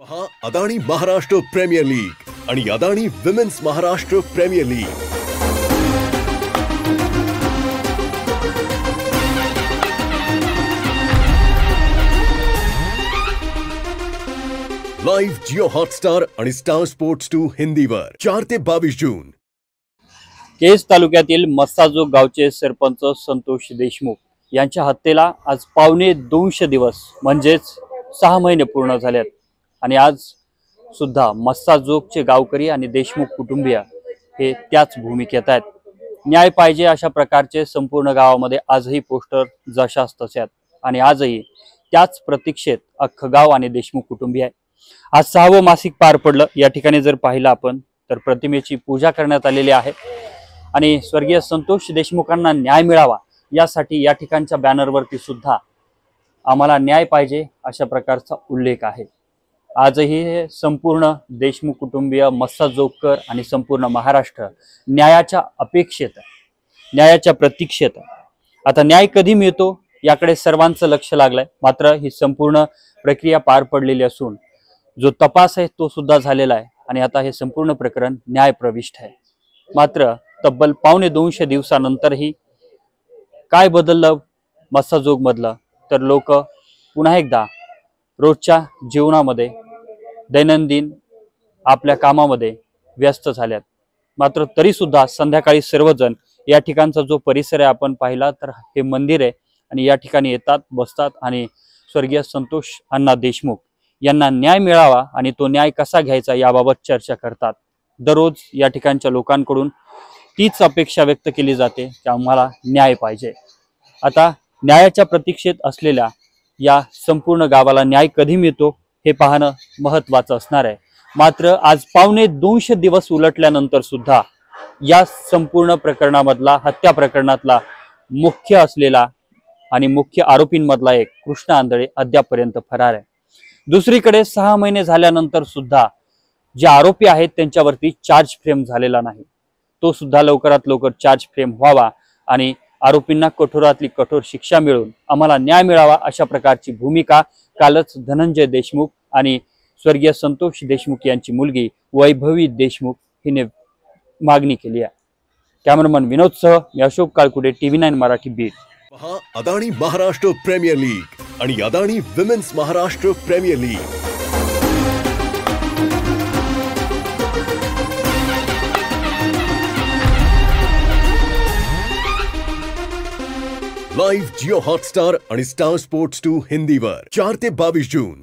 पहा Adani Maharashtra premier league आणि Adani women's Maharashtra premier league. Live Jio Hotstar आणि स्टार स्पोर्ट्स 2 हिंदीवर 4 ते 22 जून। केज तालुक्यातील मस्साजोग गावचे सरपंच संतोष देशमुख यांच्या हत्येला आज पावणे 200 दिवस म्हणजेच 6 महिने पूर्ण झालेत आणि आज सुद्धा मस्साजोगचे गावकरी आणि देशमुख कुटुंबीय हे त्याच भूमिकेत आहेत। न्याय पाहिजे अशा प्रकारचे संपूर्ण गावामध्ये आजही पोस्टर जशास तसे आहेत आणि आजही त्याच प्रतीक्षेत अख्खं गाव आणि देशमुख कुटुंबीय आहे। आज 6वं मासिक पार पडलं। या ठिकाणी जर पाहिलं आपण तर प्रतिमेची पूजा करण्यात आलेली आहे आणि स्वर्गीय संतोष देशमुखांना न्याय मिळावा यासाठी या ठिकाणच्या बॅनरवरती सुद्धा आम्हाला न्याय पाहिजे अशा प्रकारचा उल्लेख आहे। आजही हे संपूर्ण देशमुख कुटुंबीय मस्साजोगकर आणि संपूर्ण महाराष्ट्र न्यायाच्या अपेक्षेत आहे, न्यायाच्या प्रतीक्षेत आहे। आता न्याय कधी मिळतो याकडे सर्वांचं लक्ष लागलंय। मात्र ही संपूर्ण प्रक्रिया पार पडलेली असून जो तपास आहे तो सुद्धा झालेला आहे आणि आता हे संपूर्ण प्रकरण न्याय प्रविष्ट आहे। मात्र तब्बल पावणे 200 दिवसानंतरही काय बदललं मस्साजोग मधलं तर लोक पुन्हा एकदा रोजच्या जीवनामध्ये दैनंदिन आपल्या कामामध्ये व्यस्त झाल्यात। मात्र तरी सुद्धा संध्याकाळी सर्वजण या ठिकाणचा जो परिसर आहे आपण पाहिला तर हे मंदिर आहे आणि या ठिकाणी येतात, बसतात आणि स्वर्गीय संतोष अण्णा देशमुख यांना न्याय मिळावा आणि तो न्याय कसा घ्यायचा याबाबत चर्चा करतात। दररोज या ठिकाणच्या लोकांकडून तीच अपेक्षा व्यक्त केली जाते की आम्हाला न्याय पाहिजे। आता न्यायाच्या प्रतीक्षेत असलेल्या या संपूर्ण गावाला न्याय कधी मिळतो हे पाहणं महत्त्वाचं असणार आहे। मात्र आज पावणे 200 दिवस उलटल्यानंतर सुद्धा या संपूर्ण प्रकरणामधला हत्या प्रकरणातला मुख्य असलेला आणि मुख्य आरोपींमधला एक कृष्ण आंधळे अद्यापर्यंत फरार आहे। दुसरीकडे 6 महिने झाल्यानंतर सुद्धा जे आरोपी आहेत त्यांच्यावरती चार्ज फ्रेम झालेला नाही। तो सुद्धा लवकरात लवकर चार्ज फ्रेम व्हावा आणि आरोपींना कठोरातली कठोर शिक्षा मिळून आम्हाला न्याय मिळावा अशा प्रकारची भूमिका कालच धनंजय देशमुख आणि स्वर्गीय संतोष देशमुख यांची मुलगी वैभवी देशमुख हिने मागणी केली आहे। कॅमेरामन विनोदसह मी अशोक काळकुटे, TV9 मराठी बीट। पहा अदानी महाराष्ट्र प्रीमियर लीग आणि Adani women's Maharashtra premier league. Live Jio Hotstar आणि स्टार स्पोर्ट्स 2 हिंदीवर 4 ते 22 जून।